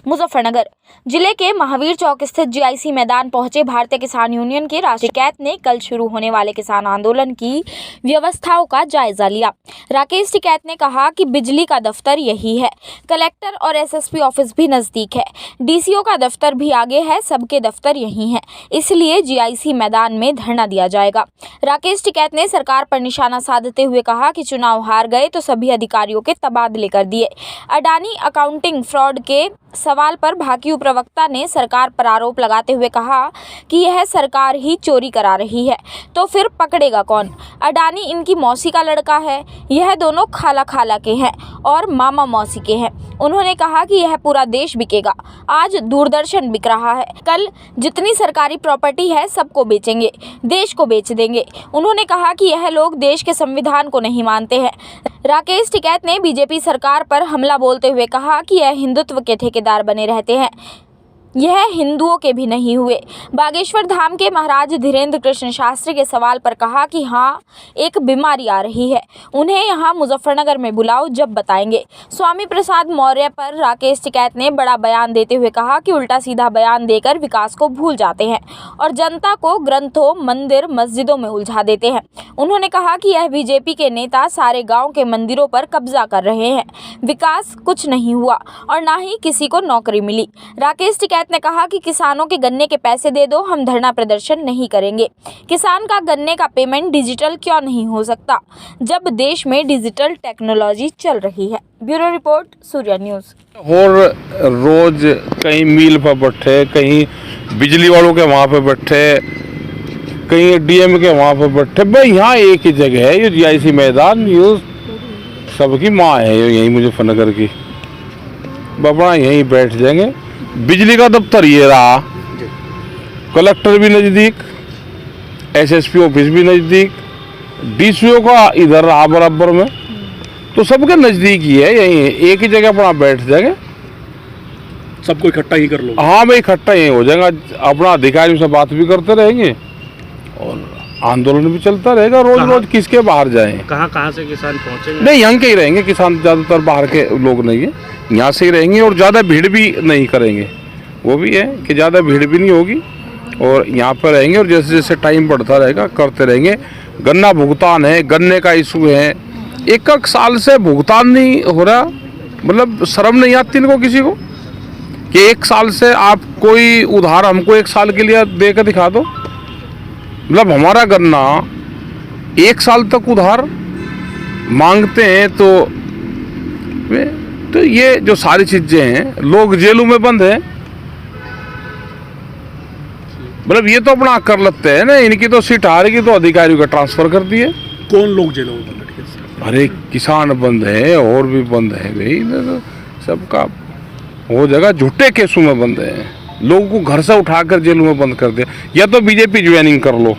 मुजफ्फरनगर जिले के महावीर चौक स्थित जीआईसी मैदान पहुंचे भारतीय किसान यूनियन के राष्ट्रीय कैत ने कल शुरू होने वाले किसान आंदोलन की व्यवस्थाओं का जायजा लिया। राकेश टिकैत ने कहा कि बिजली का दफ्तर यही है, कलेक्टर और एसएसपी ऑफिस भी नजदीक है, डीसीओ का दफ्तर भी आगे है, सबके दफ्तर यही हैं, इसलिए जीआईसी मैदान में धरना दिया जाएगा। राकेश टिकैत ने सरकार पर निशाना साधते हुए कहा कि चुनाव हार गए तो सभी अधिकारियों के तबादले कर दिए। अडानी अकाउंटिंग फ्रॉड के सवाल पर भाकियू प्रवक्ता ने सरकार पर आरोप लगाते हुए कहा कि यह सरकार ही चोरी करा रही है, तो फिर पकड़ेगा कौन? अडानी इनकी मौसी का लड़का है, यह दोनों खाला खाला के हैं और मामा मौसी के हैं। उन्होंने कहा कि यह पूरा देश बिकेगा। आज दूरदर्शन बिक रहा है, कल जितनी सरकारी प्रॉपर्टी है सबको बेचेंगे, देश को बेच देंगे। उन्होंने कहा कि यह लोग देश के संविधान को नहीं मानते हैं। राकेश टिकैत ने बीजेपी सरकार पर हमला बोलते हुए कहा कि यह हिंदुत्व के ठेकेदार बने रहते हैं, यह हिंदुओं के भी नहीं हुए। बागेश्वर धाम के महाराज धीरेन्द्र कृष्ण शास्त्री के सवाल पर कहा कि हाँ, एक बीमारी आ रही है, उन्हें यहाँ मुजफ्फरनगर में बुलाओ, जब बताएंगे। स्वामी प्रसाद मौर्य पर राकेश टिकैत ने बड़ा बयान देते हुए कहा कि उल्टा सीधा बयान देकर विकास को भूल जाते हैं और जनता को ग्रंथों, मंदिर, मस्जिदों में उलझा देते हैं। उन्होंने कहा कि यह बीजेपी के नेता सारे गाँव के मंदिरों पर कब्जा कर रहे हैं, विकास कुछ नहीं हुआ और न ही किसी को नौकरी मिली। राकेश टिकैत ने कहा कि किसानों के गन्ने के पैसे दे दो, हम धरना प्रदर्शन नहीं करेंगे। किसान का गन्ने का पेमेंट डिजिटल क्यों नहीं हो सकता, जब देश में डिजिटल टेक्नोलॉजी चल रही है। Bureau report, Surya news. और रोज कहीं मिल पर बैठे, कहीं बिजली वालों के वहाँ पे बैठे, कहीं डीएम के वहाँ पे बैठे, भाई यहाँ एक ही जगह है, ये जीआईसी मैदान, ये सबकी माँ है, यही मुजफ्फरनगर की। बाबा यहीं बैठ जाएंगे। बिजली का दफ्तर ये रहा, कलेक्टर भी नज़दीक, एसएसपी ऑफिस भी नज़दीक, डीसीओ का इधर रहा बराबर में, तो सबके नज़दीक ही है, यहीं एक ही जगह अपना बैठ जाएंगे, सबको इकट्ठा ही कर लो। हाँ भाई, इकट्ठा ही हो जाएगा, अपना अधिकारियों से बात भी करते रहेंगे और आंदोलन भी चलता रहेगा। रोज रोज किसके बाहर जाएं? कहाँ से किसान पहुँचेंगे? नहीं, यहाँ के ही रहेंगे किसान, ज़्यादातर बाहर के लोग नहीं है, यहाँ से ही रहेंगे और ज़्यादा भीड़ भी नहीं करेंगे। वो भी है कि ज़्यादा भीड़ भी नहीं होगी और यहाँ पर रहेंगे और जैसे जैसे टाइम बढ़ता रहेगा करते रहेंगे। गन्ना भुगतान है, गन्ने का इशू है, एक साल से भुगतान नहीं हो रहा, मतलब शर्म नहीं आती इनको किसी को कि एक साल से आप कोई उधार हमको एक साल के लिए दे कर दिखा दो। मतलब हमारा गन्ना एक साल तक उधार मांगते हैं, तो ये जो सारी चीजें हैं, लोग जेलों में बंद हैं, मतलब ये तो अपना कर लेते हैं ना, इनकी तो सीट हारेगी तो अधिकारियों का ट्रांसफर कर दिए। कौन लोग जेलों में बंद है? अरे किसान बंद है और भी बंद है भाई, सबका हो जाएगा, झूठे केसों में बंद है, लोगों को घर से उठाकर जेलों में बंद कर दिया। या तो बीजेपी ज्वाइनिंग कर लो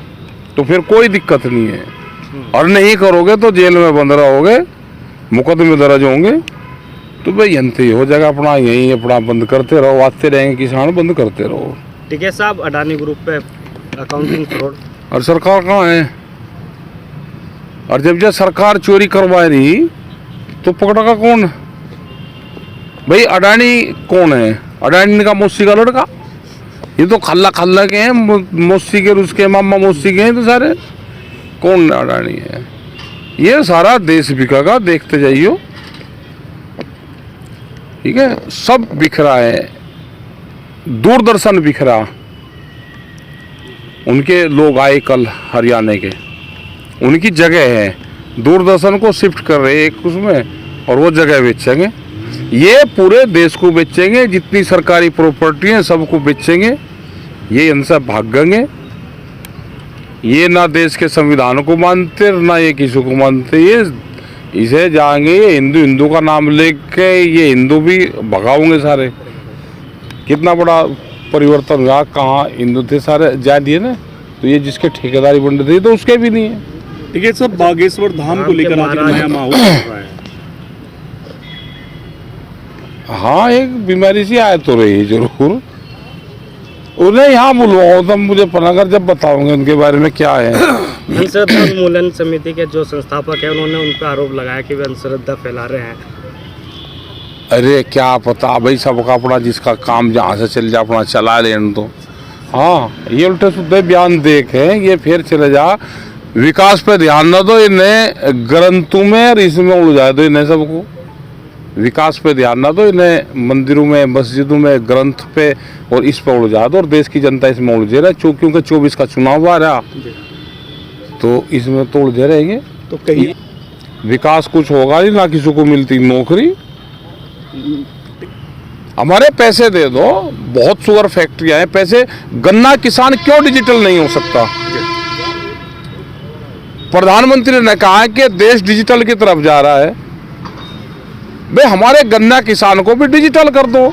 तो फिर कोई दिक्कत नहीं है, और नहीं करोगे तो जेल में बंद रहोगे, मुकदमे दर्ज होंगे, तो भाई यंत्री हो जाएगा। अपना यहीं अपना बंद करते रहो, आते रहेंगे किसान, बंद करते रहो। ठीक है साहब, अडानी ग्रुप पे अकाउंटिंग फ्रॉड, और सरकार कहाँ है? और जब सरकार चोरी करवा रही तो पकड़ेगा कौन? भाई अडानी कौन है? अडानी का मौसी का लड़का, ये तो खल्ला खल्ला के हैं, मौसी के, उसके मामा मौसी के हैं, तो सारे कौन अडानी है? ये सारा देश बिकेगा, देखते जाइयो। ठीक है, सब बिखरा है, दूरदर्शन बिखरा, उनके लोग आए कल हरियाणा के, उनकी जगह है, दूरदर्शन को शिफ्ट कर रहे एक उसमें और वो जगह बेचेंगे। ये पूरे देश को बेचेंगे, जितनी सरकारी प्रॉपर्टी है सबको बेचेंगे, ये इनसे भागेंगे। ये ना देश के संविधान को मानते ना ये किसी को मानते, ये इसे जाएंगे, ये हिंदू का नाम लेके ये हिंदू भी भगाओगे सारे। कितना बड़ा परिवर्तन हुआ, कहाँ हिंदू थे सारे जा दिए ना, तो ये जिसके ठेकेदारी बन रही थी तो उसके भी नहीं है। ठीक है सब, बागेश्वर धाम को लेकर आज नया माहौल चल रहा है। हाँ, एक बीमारी सी आए तो रही जरूर, उन्हें यहाँ बुलवाओ तो मुझे पनागर जब बताओगे उनके बारे में क्या है। अंधश्रद्धा उन्मूलन समिति के जो संस्थापक है, उन्होंने उन पर आरोप लगाया कि वे अंधश्रद्धा फैला रहे हैं। अरे क्या पता भाई, सबका अपना जिसका काम जहाँ से चल जा अपना चला लेने तो। हाँ, ये उल्टे सीधे बयान देखे ये फिर चले जा, विकास पे ध्यान न दो, इन्हें ग्रंथों में और इसमें उलझा दो इन्हें सबको। विकास पे ध्यान ना दो, इन्हें मंदिरों में मस्जिदों में ग्रंथ पे और इस पे उलझा दो, और देश की जनता इसमें उलझे रहे। क्योंकि 24 का चुनाव आ रहा, तो इसमें तो उलझे रहेंगे। तो कहीं विकास कुछ होगा नहीं, ना किसी को मिलती नौकरी। हमारे पैसे दे दो, बहुत शुगर फैक्ट्रियां हैं, पैसे। गन्ना किसान क्यों डिजिटल नहीं हो सकता? प्रधानमंत्री ने कहा है कि देश डिजिटल की तरफ जा रहा है, भाई हमारे गन्ना किसान को भी डिजिटल कर दो।